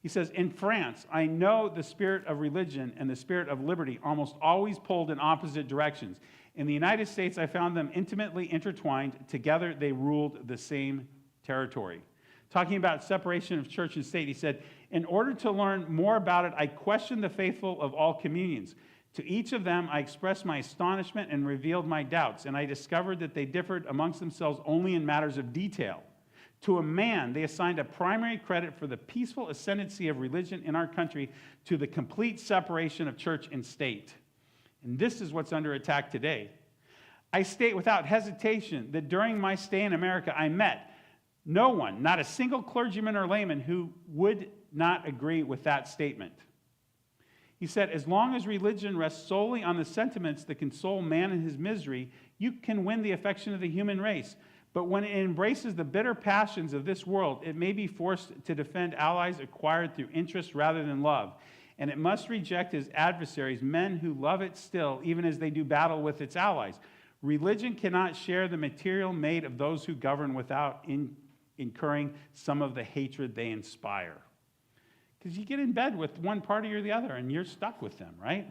Speaker 1: He says, in France, I know the spirit of religion and the spirit of liberty almost always pulled in opposite directions. In the United States, I found them intimately intertwined. Together, they ruled the same territory. Talking about separation of church and state, he said, in order to learn more about it, I questioned the faithful of all communions. To each of them, I expressed my astonishment and revealed my doubts, and I discovered that they differed amongst themselves only in matters of detail. To a man, they assigned a primary credit for the peaceful ascendancy of religion in our country to the complete separation of church and state. And this is what's under attack today. I state without hesitation that during my stay in America, I met no one, not a single clergyman or layman, who would not agree with that statement. He said, as long as religion rests solely on the sentiments that console man in his misery, you can win the affection of the human race. But when it embraces the bitter passions of this world, it may be forced to defend allies acquired through interest rather than love. And it must reject as adversaries men who love it still, even as they do battle with its allies. Religion cannot share the material made of those who govern without incurring some of the hatred they inspire. Because you get in bed with one party or the other, and you're stuck with them, right?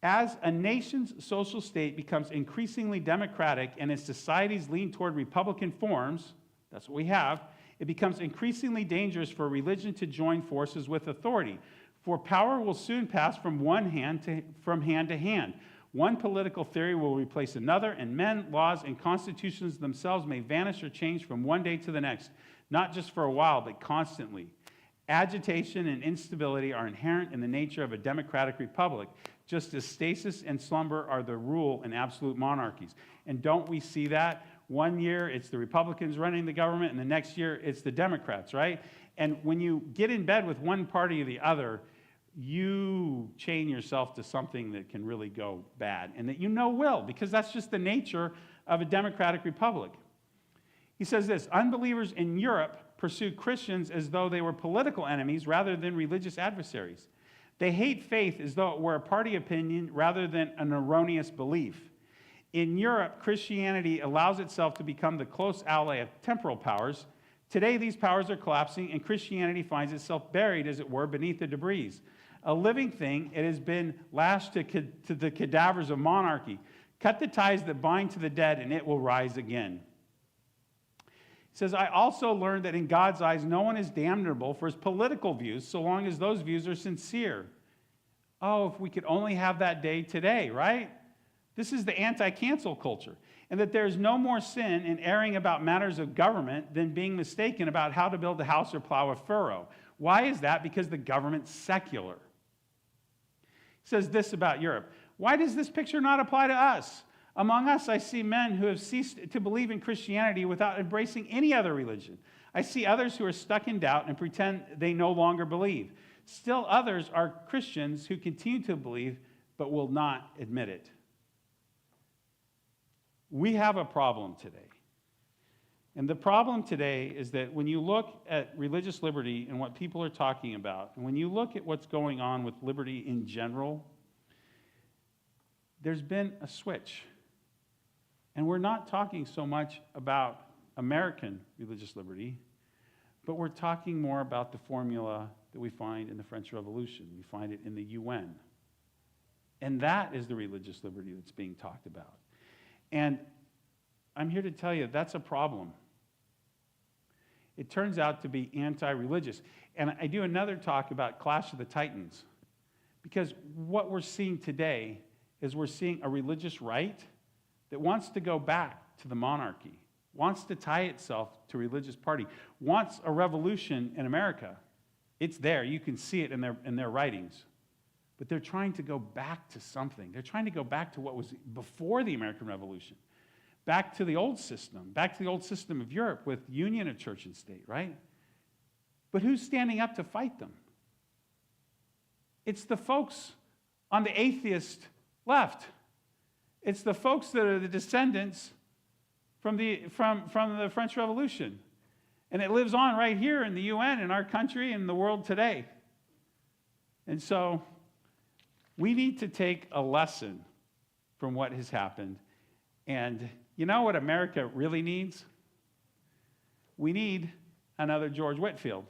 Speaker 1: As a nation's social state becomes increasingly democratic and as societies lean toward Republican forms, that's what we have, it becomes increasingly dangerous for religion to join forces with authority. For power will soon pass from hand to hand. One political theory will replace another, and men, laws, and constitutions themselves may vanish or change from one day to the next, not just for a while, but constantly. Agitation and instability are inherent in the nature of a democratic republic, just as stasis and slumber are the rule in absolute monarchies. And don't we see that? One year it's the Republicans running the government, and the next year it's the Democrats, right? And when you get in bed with one party or the other, you chain yourself to something that can really go bad, and that you know will, because that's just the nature of a democratic republic. He says this, unbelievers in Europe pursue Christians as though they were political enemies rather than religious adversaries. They hate faith as though it were a party opinion rather than an erroneous belief. In Europe, Christianity allows itself to become the close ally of temporal powers. Today, these powers are collapsing, and Christianity finds itself buried, as it were, beneath the debris. A living thing, it has been lashed to the cadavers of monarchy. Cut the ties that bind to the dead, and it will rise again. He says, I also learned that in God's eyes, no one is damnable for his political views, so long as those views are sincere. Oh, if we could only have that day today, right? This is the anti-cancel culture, and that there's no more sin in erring about matters of government than being mistaken about how to build a house or plow a furrow. Why is that? Because the government's secular. He says this about Europe. Why does this picture not apply to us? Among us, I see men who have ceased to believe in Christianity without embracing any other religion. I see others who are stuck in doubt and pretend they no longer believe. Still others are Christians who continue to believe but will not admit it. We have a problem today. And the problem today is that when you look at religious liberty and what people are talking about, and when you look at what's going on with liberty in general, there's been a switch. And we're not talking so much about American religious liberty, but we're talking more about the formula that we find in the French Revolution. We find it in the UN. And that is the religious liberty that's being talked about. And I'm here to tell you that's a problem. It turns out to be anti-religious. And I do another talk about Clash of the Titans. Because what we're seeing today is we're seeing a religious right that wants to go back to the monarchy, wants to tie itself to a religious party, wants a revolution in America. It's there. You can see it in their writings. But they're trying to go back to something. They're trying to go back to what was before the American Revolution, back to the old system of Europe with union of church and state, right? But who's standing up to fight them? It's the folks on the atheist left. It's the folks that are the descendants from the French Revolution. And it lives on right here in the UN, in our country, and in the world today. And so we need to take a lesson from what has happened. And you know what America really needs? We need another George Whitefield.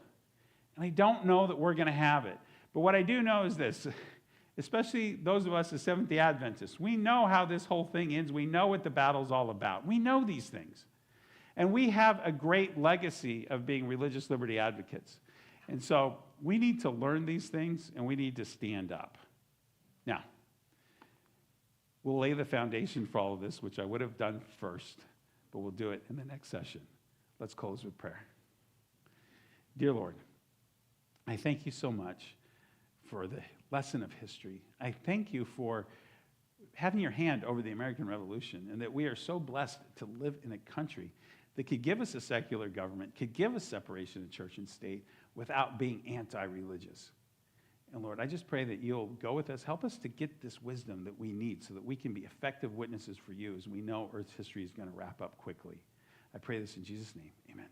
Speaker 1: And I don't know that we're going to have it. But what I do know is this, especially those of us as Seventh-day Adventists, we know how this whole thing ends. We know what the battle's all about. We know these things. And we have a great legacy of being religious liberty advocates. And so we need to learn these things, and we need to stand up. Now, we'll lay the foundation for all of this, which I would have done first, but we'll do it in the next session. Let's close with prayer. Dear Lord, I thank you so much for the lesson of history. I thank you for having your hand over the American Revolution, and that we are so blessed to live in a country that could give us a secular government, could give us separation of church and state without being anti-religious. And Lord, I just pray that you'll go with us, help us to get this wisdom that we need so that we can be effective witnesses for you as we know Earth's history is going to wrap up quickly. I pray this in Jesus' name. Amen.